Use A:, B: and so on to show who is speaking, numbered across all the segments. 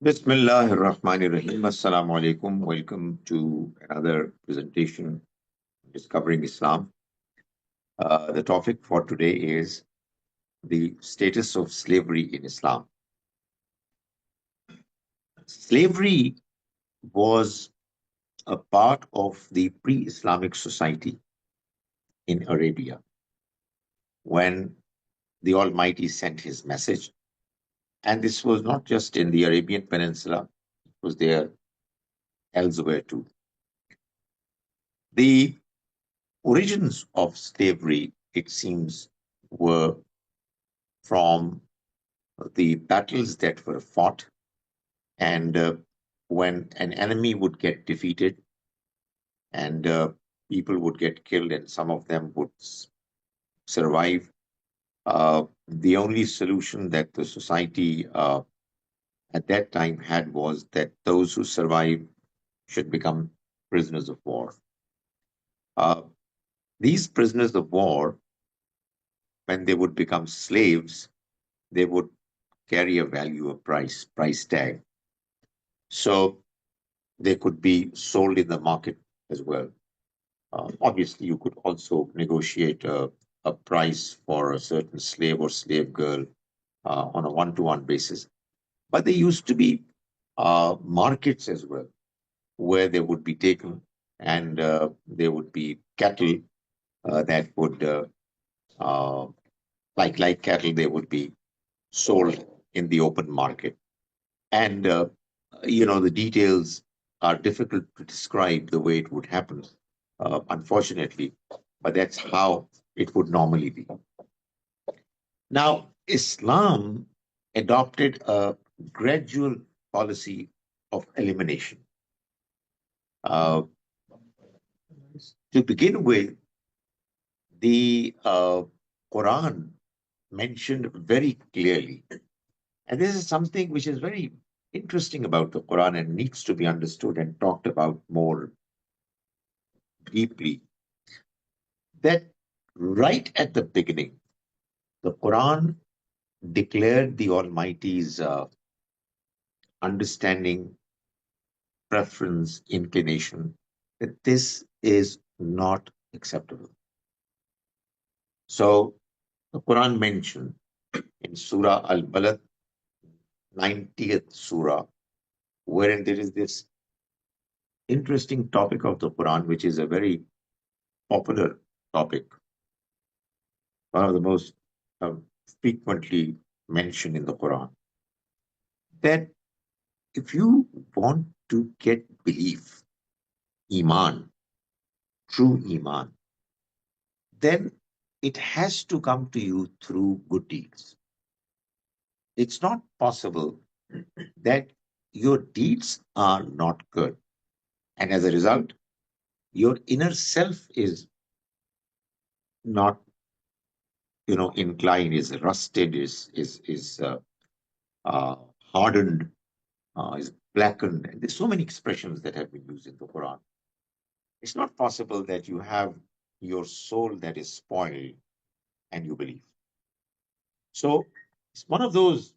A: Bismillah ar-Rahman ar-Rahim. Assalamu alaikum. Welcome to another presentation discovering Islam. The topic for today is the status of slavery in Islam. Slavery was a part of the pre-Islamic society in Arabia when the Almighty sent his message. And this was not just in the Arabian Peninsula, it was there elsewhere too. The origins of slavery, it seems, were from the battles that were fought, and when an enemy would get defeated and people would get killed and some of them would survive, the only solution that the society at that time had was that those who survive should become prisoners of war. Uh, these prisoners of war, when they would become slaves, they would carry a value, a price tag. So they could be sold in the market as well. Obviously, you could also negotiate a price for a certain slave or slave girl on a one-to-one basis. But there used to be markets as well, where they would be taken, and there would be cattle that would, uh, like cattle, they would be sold in the open market. And the details are difficult to describe the way it would happen, unfortunately, but that's how it would normally be. Now, Islam adopted a gradual policy of elimination. Uh, to begin with, the Quran mentioned very clearly, and this is something which is very interesting about the Quran and needs to be understood and talked about more deeply, that right at the beginning, the Quran declared the Almighty's understanding, preference, inclination, that this is not acceptable. So the Quran mentioned in Surah Al Balad, 90th Surah, wherein there is this interesting topic of the Quran, which is a very popular topic, one of the most frequently mentioned in the Quran, that if you want to get belief, Iman, true Iman, then it has to come to you through good deeds. It's not possible that your deeds are not good. And as a result, your inner self is not, inclined, is rusted, is hardened, is blackened. And there's so many expressions that have been used in the Quran. It's not possible that you have your soul that is spoiled and you believe. So it's one of those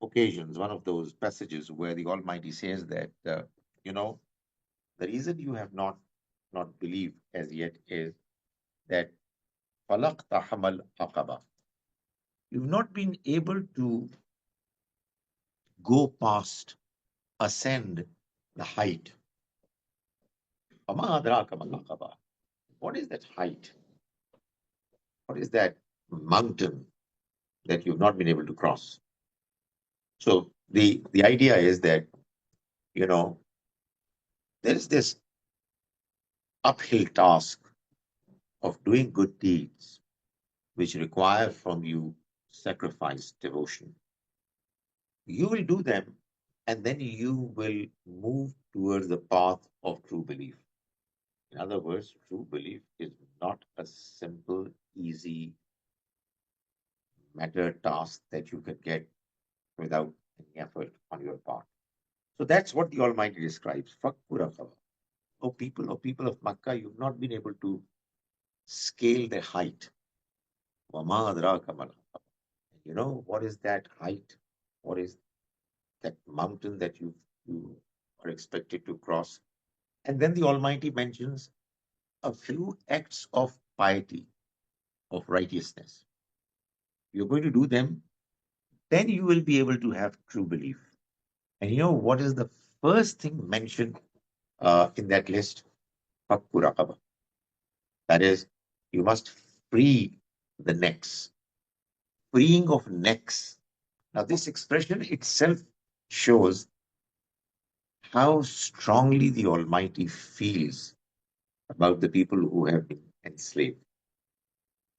A: occasions, one of those passages where the Almighty says that, you know, the reason you have not believed as yet is that falaq tahamal aqaba. You've not been able to go past, ascend the height. Wama adraka mal aqaba. What is that height? What is that mountain that you've not been able to cross? So the idea is that, you know, there is this uphill task of doing good deeds which require from you sacrifice, devotion. You will do them, and then you will move towards the path of true belief. In other words, true belief is not a simple, easy matter task that you can get without any effort on your part. So that's what the Almighty describes. Fakkuraqaba. O people of Makkah, you've not been able to scale the height. Wama adraka mal aqaba. You know what is that height? What is that mountain that you are expected to cross. And then the Almighty mentions a few acts of piety, of righteousness. You're going to do them, then you will be able to have true belief. And you know what is the first thing mentioned in that list? Fakku raqaba. That is, you must free the necks. Freeing of necks. Now, this expression itself shows how strongly the Almighty feels about the people who have been enslaved.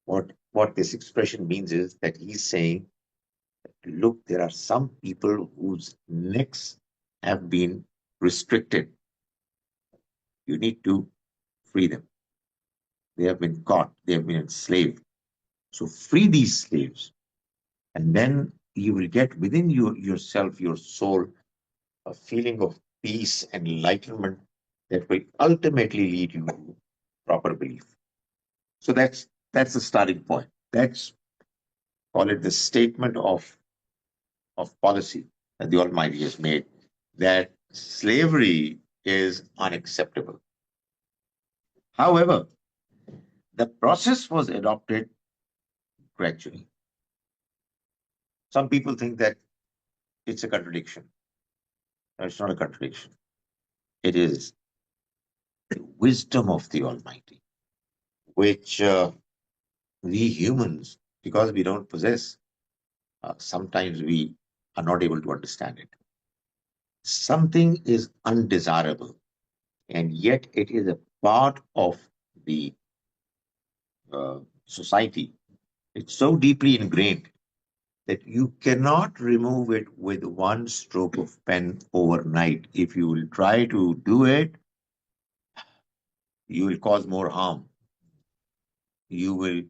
A: What this expression means is that he's saying, look, there are some people whose necks have been restricted. You need to free them. They have been caught, they have been enslaved. So free these slaves, and then you will get within yourself, your soul, a feeling of peace and enlightenment that will ultimately lead you to proper belief. So that's the starting point. That's, call it, the statement of policy that the Almighty has made, that slavery is unacceptable. However, the process was adopted gradually. Some people think that it's a contradiction. No, it's not a contradiction. It is the wisdom of the Almighty, which we humans, because we don't possess, sometimes we are not able to understand it. Something is undesirable, and yet it is a part of the society. It's so deeply ingrained that you cannot remove it with one stroke of pen overnight. If you will try to do it, you will cause more harm. You will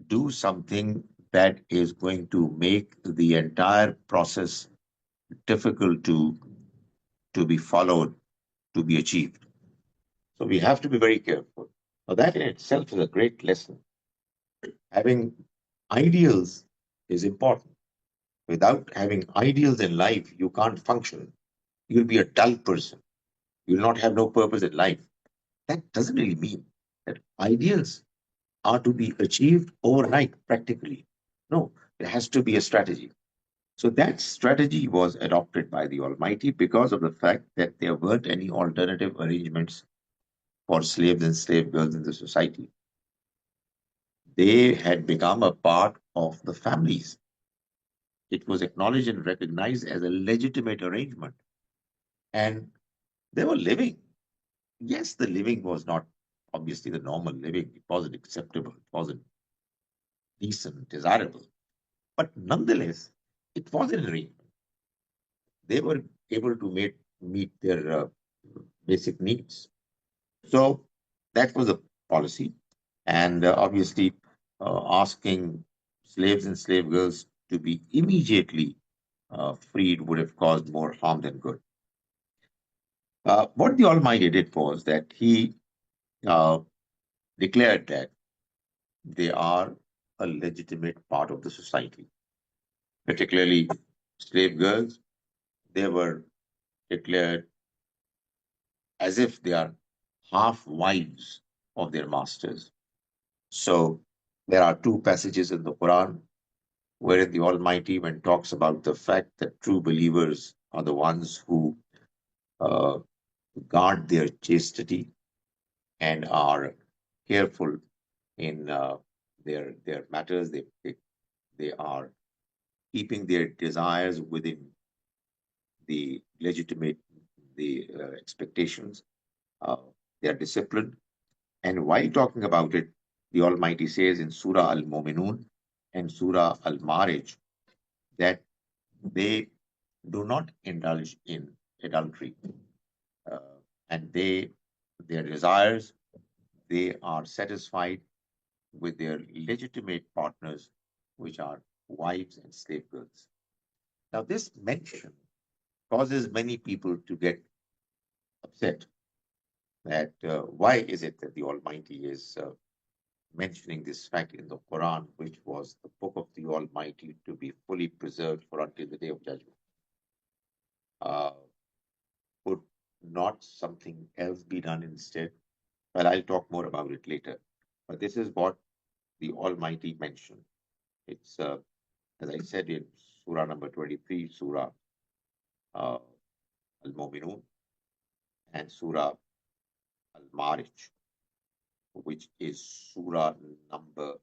A: do something that is going to make the entire process difficult to be followed, to be achieved. So we have to be very careful. Now, that in itself is a great lesson. Having ideals is important. Without having ideals in life, you can't function. You'll be a dull person. You'll not have no purpose in life. That doesn't really mean that ideals are to be achieved overnight, practically. No, there has to be a strategy. So that strategy was adopted by the Almighty because of the fact that there weren't any alternative arrangements for slaves and slave girls in the society. They had become a part of the families. It was acknowledged and recognized as a legitimate arrangement. And they were living. Yes, the living was not obviously the normal living. It wasn't acceptable. It wasn't decent, desirable. But nonetheless, it was an arrangement. They were able to meet their basic needs. So that was a policy. And obviously, asking slaves and slave girls to be immediately freed would have caused more harm than good. What the Almighty did was that He uh, declared that they are a legitimate part of the society, particularly slave girls. They were declared as if they are half wives of their masters. So there are two passages in the Quran wherein the Almighty, when talks about the fact that true believers are the ones who uh, guard their chastity and are careful in their matters, they are keeping their desires within the legitimate the expectations. Uh, they are disciplined. And while talking about it, the Almighty says in Surah Al Muminun and Surah Al Marij that they do not indulge in adultery, uh, and their desires, they are satisfied with their legitimate partners, which are wives and slave girls. Now, this mention causes many people to get upset that why is it that the Almighty is mentioning this fact in the Quran, which was the book of the Almighty to be fully preserved for until the day of judgment. not something else be done instead? Well, I'll talk more about it later. But this is what the Almighty mentioned. It's, as I said, in Surah number 23, Surah uh, Al Mu'minun, and Surah Al Marij, which is Surah number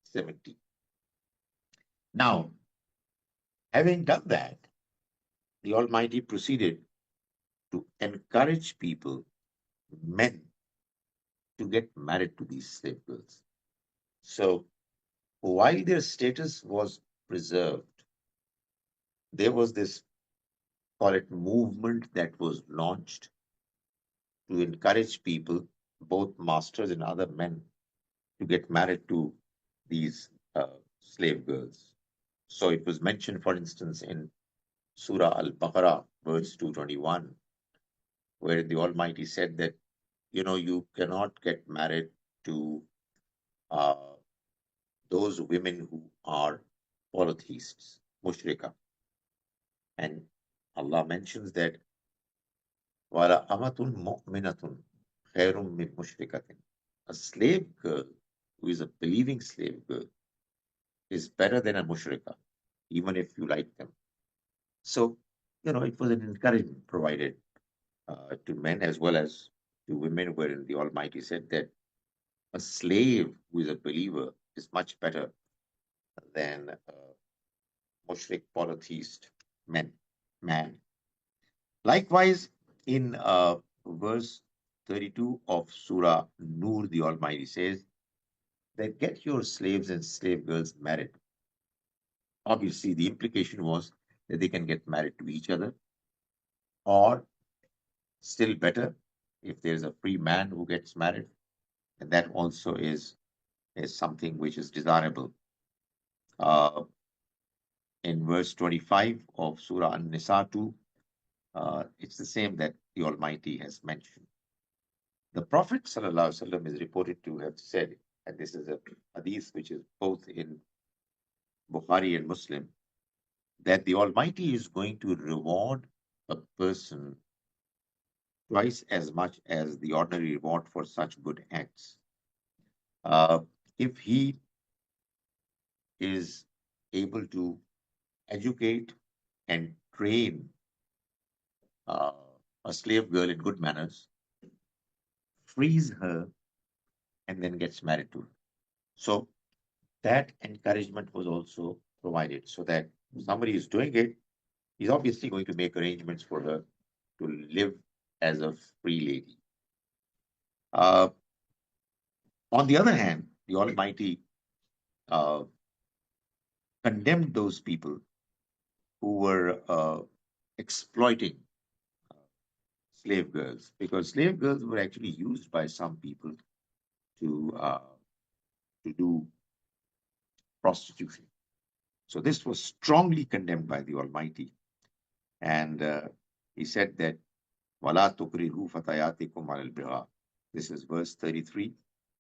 A: 70. Now, having done that, the Almighty proceeded to encourage people, men, to get married to these slave girls. So, while their status was preserved, there was this, call it, movement that was launched to encourage people, both masters and other men, to get married to these slave girls. So it was mentioned, for instance, in Surah Al Baqarah, verse 221, where the Almighty said that, you cannot get married to uh, those women who are polytheists, mushrika. And Allah mentions that, wala amatun mu'minatun khairum min mushrikatin. A slave girl who is a believing slave girl is better than a mushrika, even if you like them. So, it was an encouragement provided to men as well as to women, wherein the Almighty said that a slave who is a believer is much better than a mushrik polytheist men, man. Likewise, in verse 32 of Surah Nur, the Almighty says that get your slaves and slave girls married. Obviously, the implication was that they can get married to each other, or still better, if there's a free man who gets married, and that also is something which is desirable. Uh, in verse 25 of Surah An-Nisa 2, it's the same that the Almighty has mentioned. The Prophet ﷺ is reported to have said, and this is a hadith which is both in Bukhari and Muslim, that the Almighty is going to reward a person twice as much as the ordinary reward for such good acts. Uh, if he is able to educate and train uh, a slave girl in good manners, frees her, and then gets married to her. So that encouragement was also provided, so that if somebody is doing it, he's obviously going to make arrangements for her to live as a free lady. Uh, on the other hand, the Almighty uh, condemned those people who were exploiting slave girls, because slave girls were actually used by some people to do prostitution. So this was strongly condemned by the Almighty, and He said that "Wala tukrihu fatayatikum al bigha." This is verse 33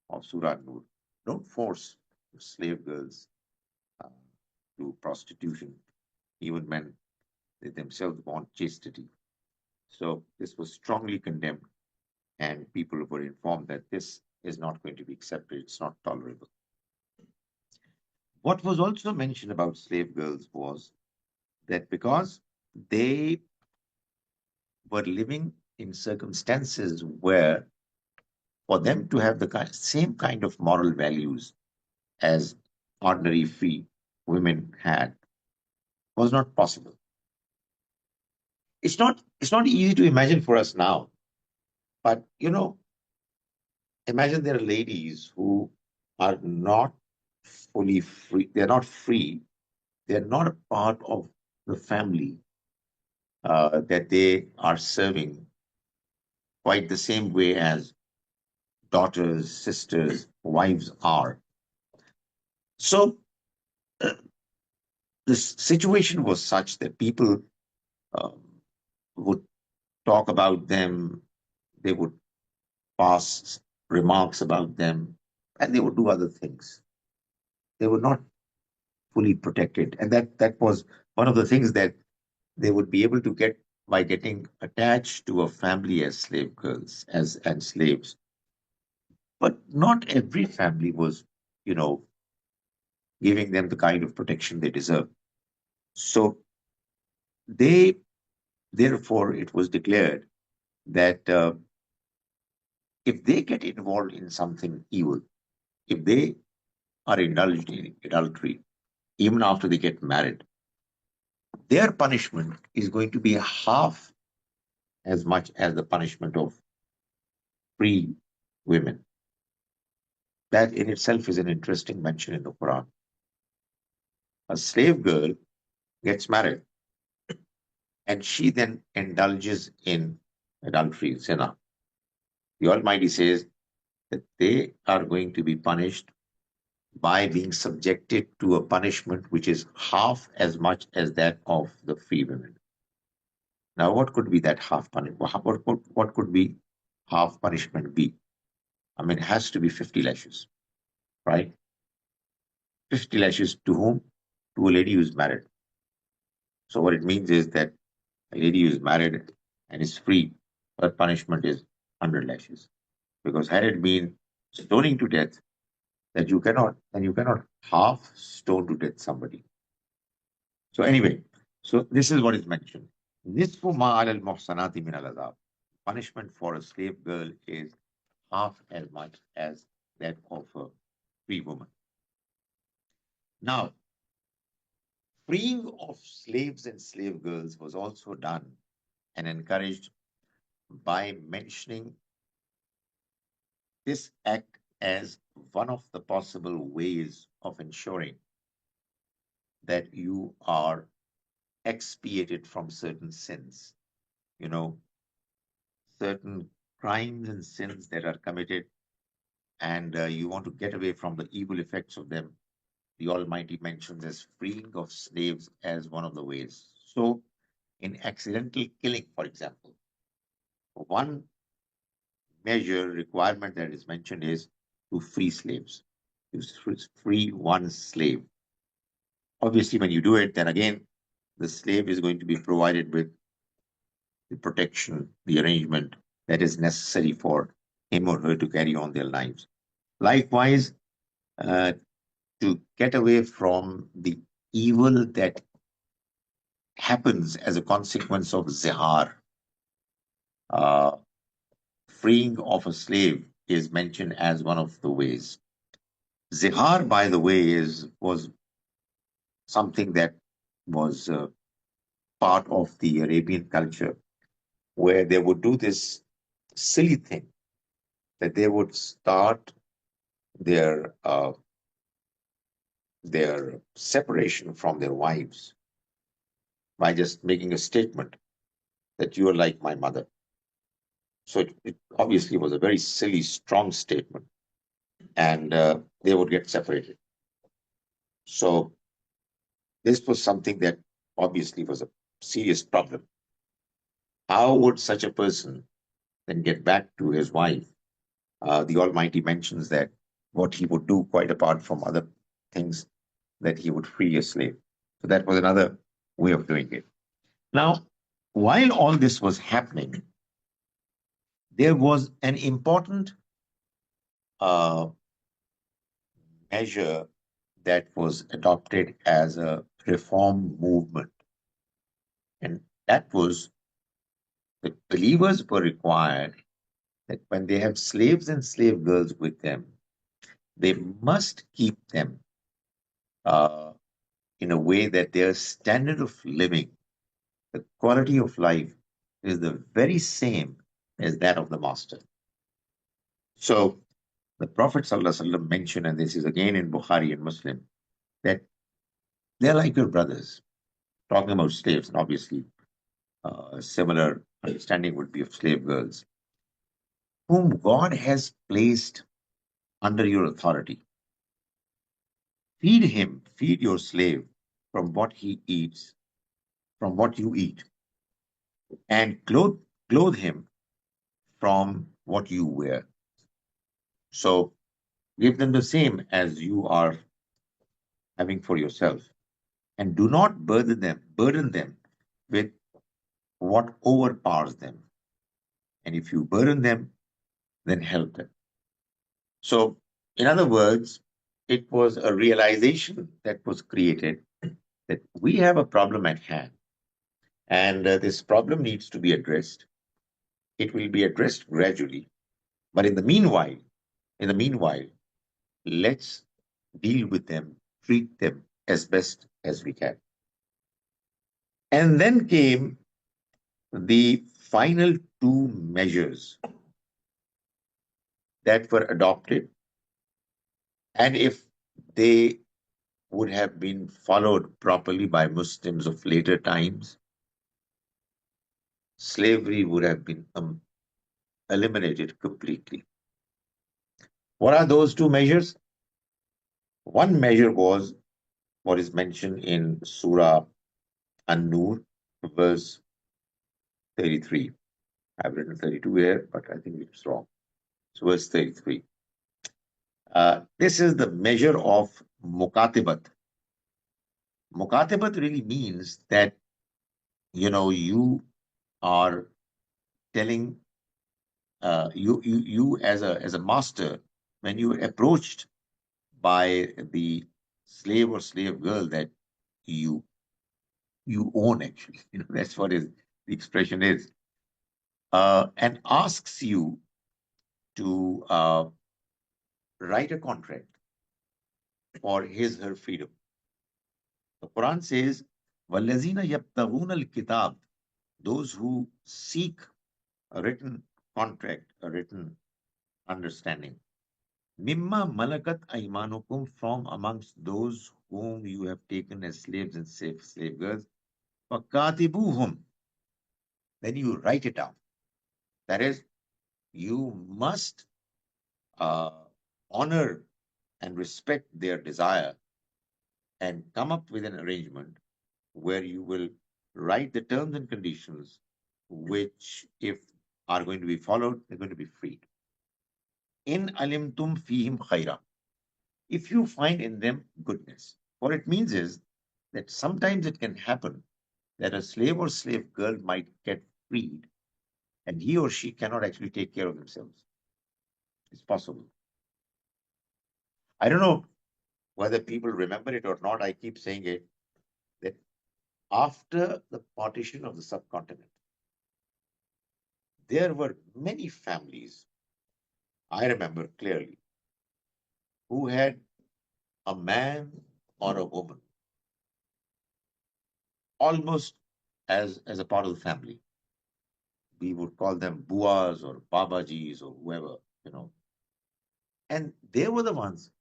A: of Surah Nur. Don't force slave girls uh, to prostitution, even when they themselves want chastity. So this was strongly condemned, and people were informed that this is not going to be accepted. It's not tolerable. What was also mentioned about slave girls was that because they were living in circumstances where, for them to have the same kind of moral values as ordinary free women had, was not possible. It's not easy to imagine for us now, but imagine there are ladies who are not fully free. They're not free. They're not a part of the family that they are serving quite the same way as daughters, sisters, wives are. So the situation was such that people um, would talk about them, they would pass remarks about them, and they would do other things. They were not fully protected, and that was one of the things, that they would be able to get by getting attached to a family as slave girls, as and slaves. But not every family was, you know, giving them the kind of protection they deserve. So they, therefore, it was declared that if they get involved in something evil, if they are indulged in adultery, even after they get married, their punishment is going to be half as much as the punishment of free women. That in itself is an interesting mention in the Quran. A slave girl gets married and she then indulges in adultery, zina. The Almighty says that they are going to be punished by being subjected to a punishment which is half as much as that of the free women. Now, what could be that half punishment? What could be half punishment be? I mean, it has to be 50 lashes, right? 50 lashes to whom? To a lady who's married. So, what it means is that a lady who's married and is free, her punishment is 100 lashes. Because had it been stoning to death, that you cannot, and you cannot half stone to death somebody. So anyway, so this is what is mentioned. Nisfu ma al muhsanati min al azab. Punishment for a slave girl is half as much as that of a free woman. Now, freeing of slaves and slave girls was also done and encouraged by mentioning this act as one of the possible ways of ensuring that you are expiated from certain sins, you know, certain crimes and sins that are committed, and you want to get away from the evil effects of them. The Almighty mentions as freeing of slaves as one of the ways. So, in accidental killing, for example, one measure requirement that is mentioned is to free slaves, to free one slave. Obviously, when you do it, then again, the slave is going to be provided with the protection, the arrangement that is necessary for him or her to carry on their lives. Likewise, uh, to get away from the evil that happens as a consequence of zihar, uh, freeing of a slave is mentioned as one of the ways. Zihar, by the way, was something that was part of the Arabian culture, where they would do this silly thing that they would start their their separation from their wives by just making a statement that you are like my mother. So it obviously was a very silly, strong statement, and they would get separated. So this was something that obviously was a serious problem. How would such a person then get back to his wife? The Almighty mentions that what he would do, quite apart from other things, that he would free a slave. So that was another way of doing it. Now, while all this was happening, there was an important uh, measure that was adopted as a reform movement. And that was that believers were required that when they have slaves and slave girls with them, they must keep them uh, in a way that their standard of living, the quality of life, is the very same as that of the master. So the Prophet ﷺ mentioned, and this is again in Bukhari and Muslim, that they're like your brothers. Talking about slaves, and obviously similar understanding would be of slave girls, whom God has placed under your authority. Feed him, feed your slave from what he eats, from what you eat, and clothe him from what you wear. So give them the same as you are having for yourself, and do not burden them with what overpowers them. And if you burden them, then help them. So, in other words, it was a realization that was created that we have a problem at hand, and this problem needs to be addressed. It will be addressed gradually, but in the meanwhile, let's deal with them, treat them as best as we can. And then came the final two measures that were adopted, and if they would have been followed properly by Muslims of later times, slavery would have been eliminated completely. What are those two measures? One measure was what is mentioned in Surah An-Nur, verse 33. I've written 32 here, but I think it's wrong. It's verse 33. This is the measure of mukatibat. Mukatibat really means that, you are telling, you as a master, when you are approached by the slave or slave girl that you you own, actually, that's what is the expression is, and asks you to write a contract for her freedom. The Quran says, "Wallazina yabtaghuna al-kitab," those who seek a written contract, a written understanding. Mimma malakat aymanukum, from amongst those whom you have taken as slaves and slave girls. Fakatibuhum, then you write it down. That is, you must uh, honor and respect their desire and come up with an arrangement where you will write the terms and conditions which, if are going to be followed, they're going to be freed. In alimtum fihim khaira, if you find in them goodness. What it means is that sometimes it can happen that a slave or slave girl might get freed and he or she cannot actually take care of themselves. It's possible. I don't know whether people remember it or not. I keep saying it, that after the partition of the subcontinent, there were many families, I remember clearly, who had a man or a woman almost as a part of the family. We would call them buas or babajis or whoever, you know. And they were the ones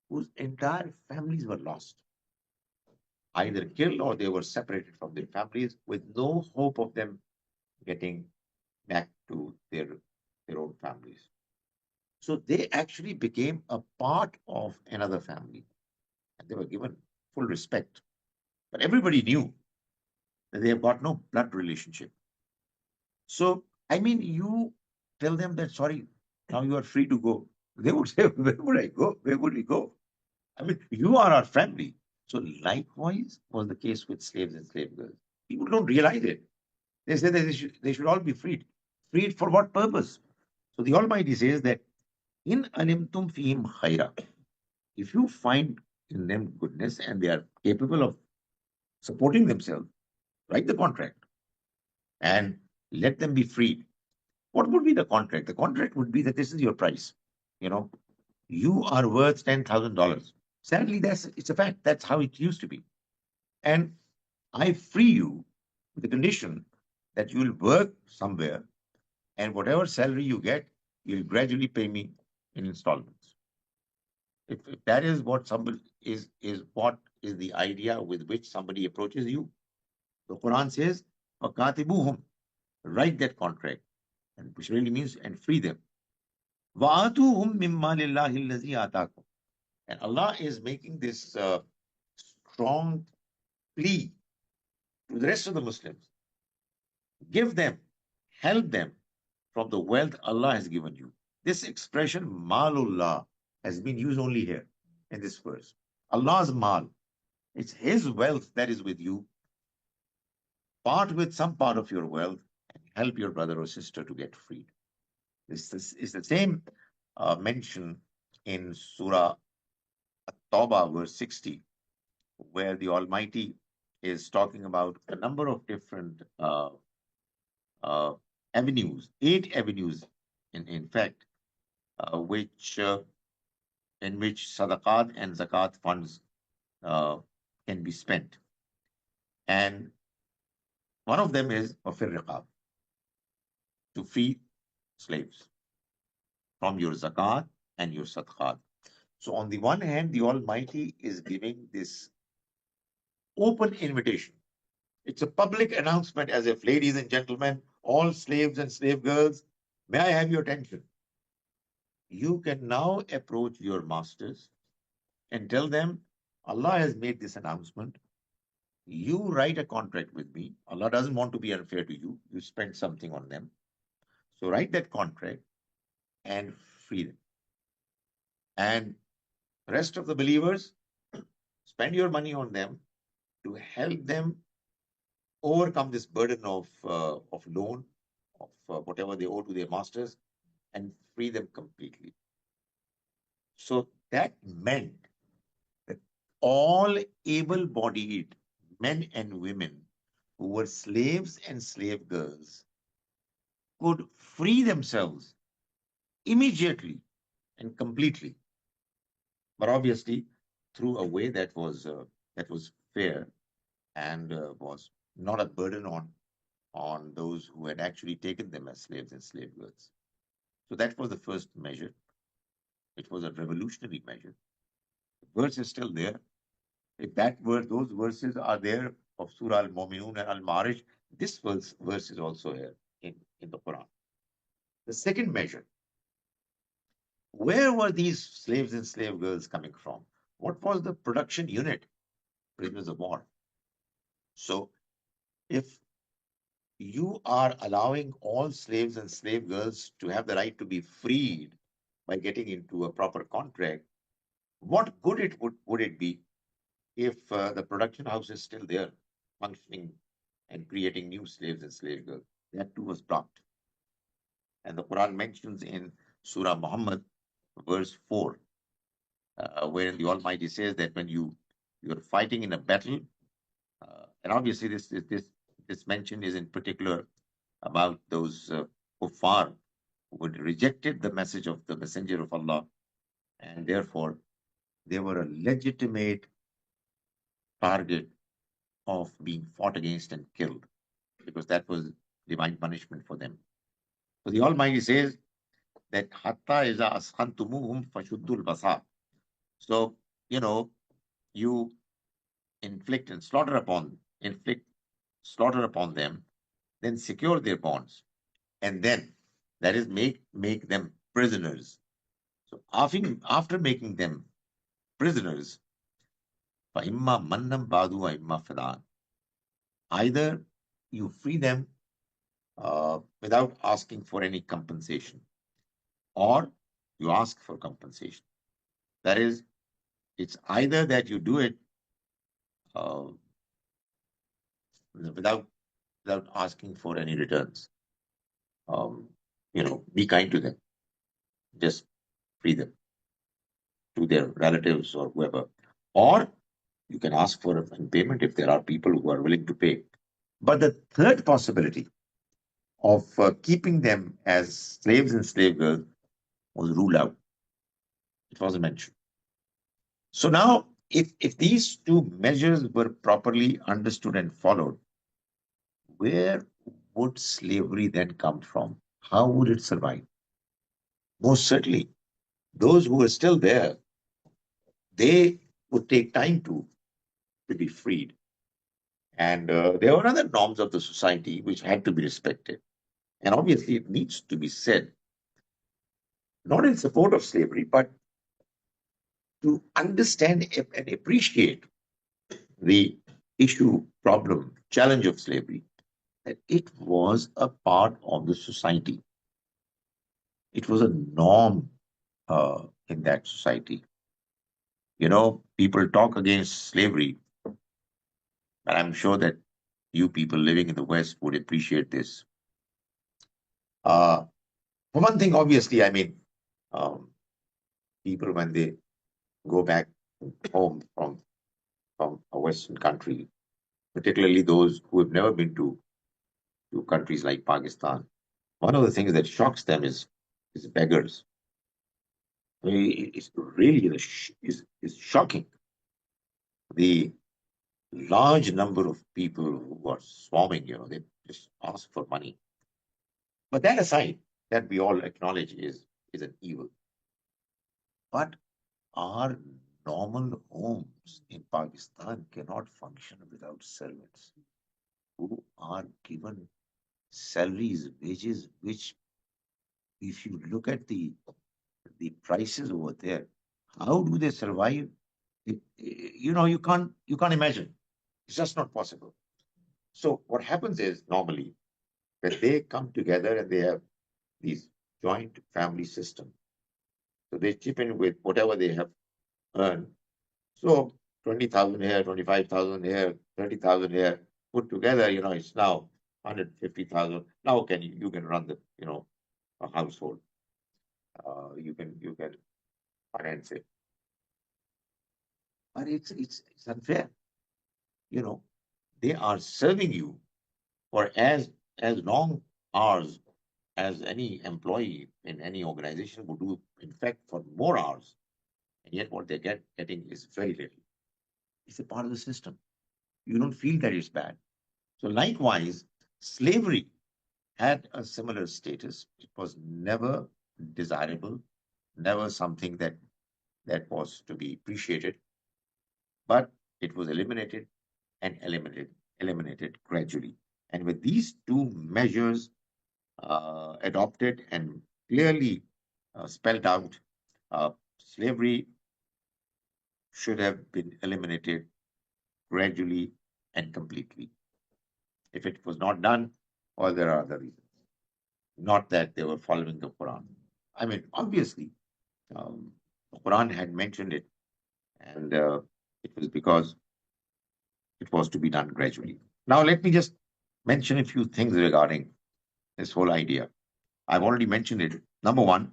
A: whose entire families were lost, either killed or they were separated from their families with no hope of them getting back to their own families. So they actually became a part of another family and they were given full respect. But everybody knew that they have got no blood relationship. So, I mean, you tell them that, sorry, now you are free to go. They would say, where would I go? Where would we go? I mean, you are our family. So, likewise was the case with slaves and slave girls. People don't realize it. They say that they should all be freed. Freed for what purpose? So, the Almighty says that, in alimtum fihim khaira, if you find in them goodness and they are capable of supporting themselves, write the contract and let them be freed. What would be the contract? The contract would be that this is your price. You know, you are worth $10,000. Sadly, it's a fact. That's how it used to be. And I free you with the condition that you will work somewhere, and whatever salary you get, you'll gradually pay me in installments. If that is what somebody is what is the idea with which somebody approaches you, the Quran says, "Fakatibuhum," write that contract, and which really means and free them. وَآتُوهُم مِّمَّا لِلَّهِ الَّذِي آتَاكُمْ. And Allah is making this strong plea to the rest of the Muslims. Give them, help them from the wealth Allah has given you. This expression, Malullah, has been used only here in this verse. Allah's Mal, it's His wealth that is with you. part with some part of your wealth and help your brother or sister to get freed. This is the same mention in Surah At-Tawbah, verse 60, where the Almighty is talking about a number of different uh, avenues, 8 avenues, in fact, which in which sadaqat and zakat funds uh, can be spent. And one of them is wafir riqab, to free slaves from your zakat and your sadaqat. So on the one hand, the Almighty is giving this open invitation. It's a public announcement as if, ladies and gentlemen, all slaves and slave girls, may I have your attention? You can now approach your masters and tell them, Allah has made this announcement. You write a contract with me. Allah doesn't want to be unfair to you. You spend something on them. So write that contract and free them. And rest of the believers, spend your money on them to help them overcome this burden of loan, of whatever they owe to their masters, and free them completely. So that meant that all able-bodied men and women who were slaves and slave girls could free themselves immediately and completely, but obviously through a way that was fair and was not a burden on those who had actually taken them as slaves and slave girls. So that was the first measure. It was a revolutionary measure. The verse is still there. If those verses are there of Surah Al-Mu'minun and Al-Ma'arij, this verse is also here in the Quran. The second measure, where were these slaves and slave girls coming from? What was the production unit? Prisoners of war. So if you are allowing all slaves and slave girls to have the right to be freed by getting into a proper contract, what good would it be if the production house is still there, functioning and creating new slaves and slave girls? That too was blocked. And the Quran mentions in Surah Muhammad, verse 4, wherein the Almighty says that when you're fighting in a battle, and obviously this mention is in particular about those kuffar who had rejected the message of the Messenger of Allah, and therefore they were a legitimate target of being fought against and killed, because that was divine punishment for them. So the Almighty says that hatta iza askhantumuhum fashuddul basa. So you inflict slaughter upon them, then secure their bonds, and then that is make them prisoners. So after making them prisoners, فَإِمَّا مَنَّمْ بَعْدُ وَإِمَّا فِدَاءً. Either you free them without asking for any compensation, or you ask for compensation. That is, it's either that you do it uh, without asking for any returns. Be kind to them. Just free them to their relatives or whoever. Or you can ask for a payment if there are people who are willing to pay. But the third possibility of keeping them as slaves and slave girls was ruled out. It wasn't mentioned. So now, if these two measures were properly understood and followed, where would slavery then come from? How would it survive? Most certainly, those who are still there, they would take time to be freed. And there were other norms of the society which had to be respected. And obviously, it needs to be said, not in support of slavery, but to understand and appreciate the issue, problem, challenge of slavery, that it was a part of the society. It was a norm in that society. People talk against slavery, but I'm sure that you people living in the West would appreciate this. For one thing, obviously, I mean, um, people when they go back home from a Western country, particularly those who have never been to countries like Pakistan, one of the things that shocks them is beggars. I mean, it's really is shocking the large number of people who are swarming. They just ask for money. But that aside, that we all acknowledge is an evil. But our normal homes in Pakistan cannot function without servants who are given salaries, wages, which, if you look at the prices over there, how do they survive? You can't imagine. It's just not possible. So what happens is normally when they come together and they have these joint family system, so they chip in with whatever they have earned. So 20,000 here, 25,000 here, 30,000 here, put together, it's now 150,000. Now you can run a household. You can finance it, but it's unfair. You know, they are serving you for as long hours as any employee in any organization would do. In fact, for more hours, and yet what they're getting is very little. It's a part of the system. You don't feel that it's bad. So likewise, slavery had a similar status. It was never desirable, never something that was to be appreciated, but it was eliminated gradually. And with these two measures adopted and clearly spelled out, slavery should have been eliminated gradually and completely. If it was not done, or there are other reasons, not that they were following the Quran. I mean, obviously, um, the Quran had mentioned it, and it was because it was to be done gradually. Now, let me just mention a few things regarding this whole idea. I've already mentioned it. Number one,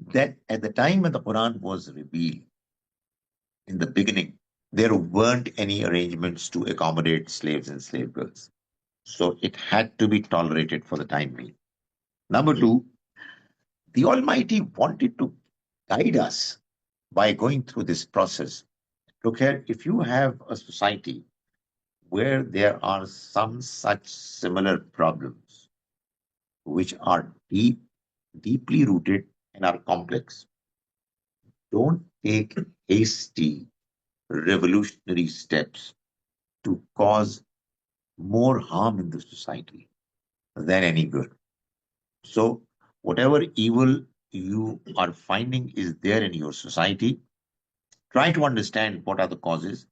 A: that at the time when the Quran was revealed, in the beginning, there weren't any arrangements to accommodate slaves and slave girls. So it had to be tolerated for the time being. Number two, the Almighty wanted to guide us by going through this process. Look here, if you have a society where there are some such similar problems which are deeply rooted and are complex, don't take hasty, revolutionary steps to cause more harm in the society than any good. So, whatever evil you are finding is there in your society, try to understand what are the causes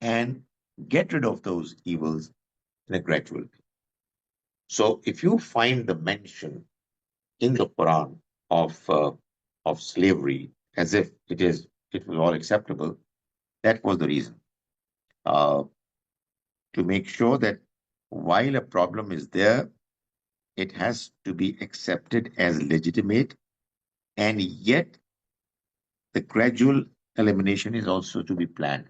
A: and get rid of those evils in a gradual way. So, if you find the mention in the Quran of slavery as if it was all acceptable, that was the reason, uh, to make sure that while a problem is there, it has to be accepted as legitimate, and yet the gradual elimination is also to be planned.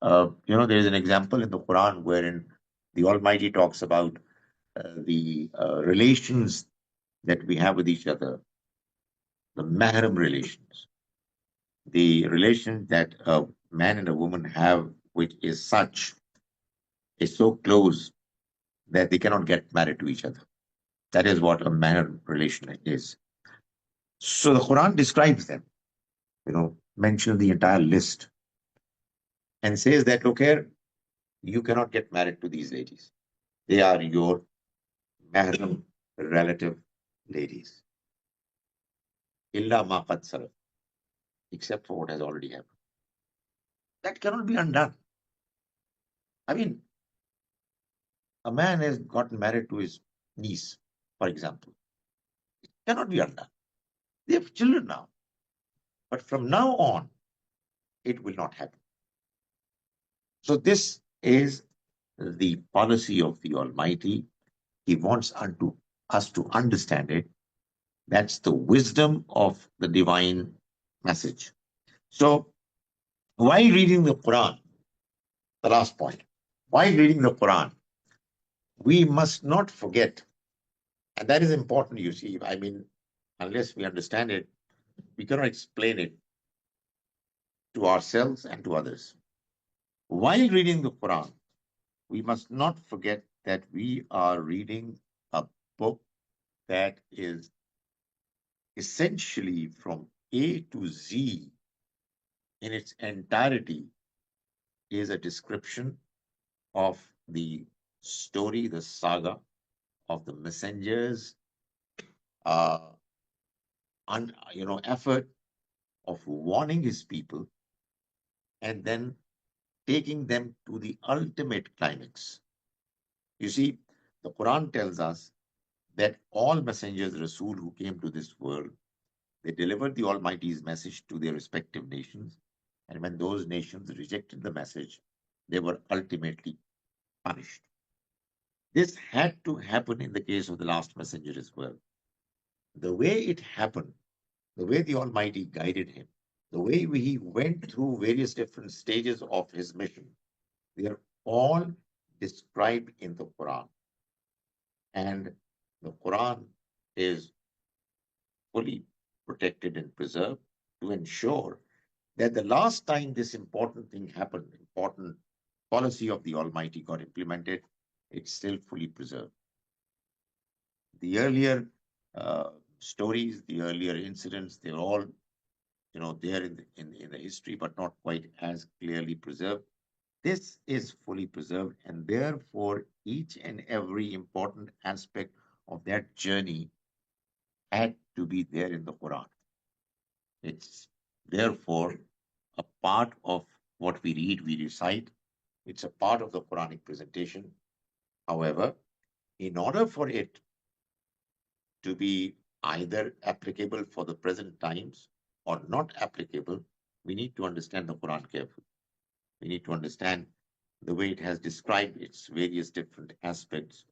A: There is an example in the Quran wherein the Almighty talks about the relations that we have with each other, the mahram relations, the relation that a man and a woman have, which is so close that they cannot get married to each other. That is what a mahram relation is. So the Quran describes them, mentions the entire list and says that, look here, you cannot get married to these ladies. They are your mahram relative ladies. Illa ma qad salaf, except for what has already happened. That cannot be undone. I mean, a man has gotten married to his niece, for example. It cannot be undone. They have children now. But from now on, it will not happen. So this is the policy of the Almighty. He wants us to understand it. That's the wisdom of the divine message. So, while reading the Quran, the last point, while reading the Quran, we must not forget, and that is important, you see. I mean, unless we understand it, we cannot explain it to ourselves and to others. While reading the Quran, we must not forget that we are reading a book that is essentially from A to Z in its entirety is a description of the story, the saga of the messengers, uh, and effort of warning his people and then taking them to the ultimate climax. You see, the Quran tells us that all messengers, Rasul, who came to this world, they delivered the Almighty's message to their respective nations. And when those nations rejected the message, they were ultimately punished. This had to happen in the case of the last messenger as well. The way it happened, the way the Almighty guided him, the way he went through various different stages of his mission, they are all described in the Quran. And the Quran is fully protected and preserved to ensure that the last time this important thing happened, important policy of the Almighty got implemented, it's still fully preserved. The earlier stories, the earlier incidents, they're all there in the history, but not quite as clearly preserved. This is fully preserved, and therefore each and every important aspect of that journey had to be there in the Quran. It's therefore a part of what we read, we recite. It's a part of the Quranic presentation. However, in order for it to be either applicable for the present times or not applicable, we need to understand the Quran carefully. We need to understand the way it has described its various different aspects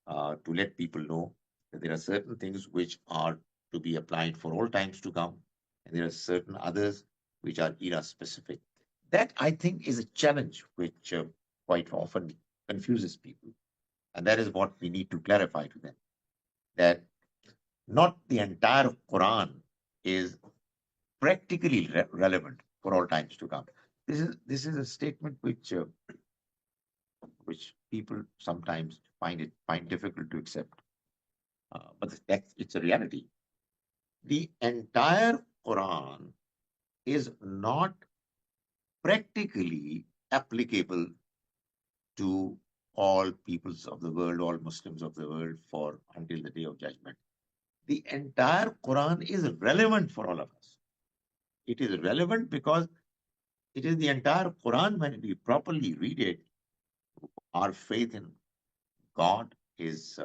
A: to let people know that there are certain things which are to be applied for all times to come, and there are certain others which are era specific. That, I think, is a challenge which quite often confuses people. And that is what we need to clarify to them, that not the entire Quran is practically relevant for all times to come. This is a statement which people sometimes find difficult to accept. But it's a reality. The entire Quran is not practically applicable to all peoples of the world, all Muslims of the world, for until the day of judgment. The entire Quran is relevant for all of us. It is relevant because it is the entire Quran. When we properly read it, our faith in God is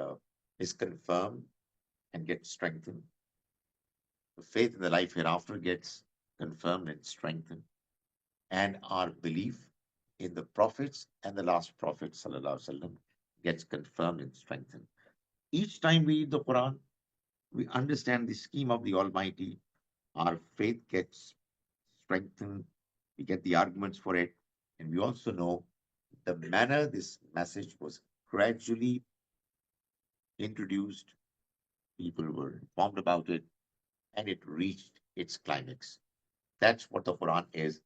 A: confirmed and gets strengthened. The faith in the life hereafter gets confirmed and strengthened, and our belief in the prophets and the last prophet sallallahu alaihi wasallam gets confirmed and strengthened. Each time we read the Quran, we understand the scheme of the Almighty. Our faith gets strengthened. We get the arguments for it, and we also know the manner this message was gradually introduced. People were informed about it, and it reached its climax. That's what the Quran is.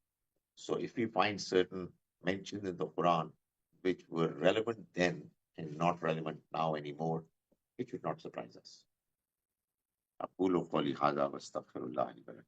A: So if we find certain mentions in the Quran which were relevant then and not relevant now anymore, it should not surprise us. أقول قولي هذا وأستغفر الله لي ولكم.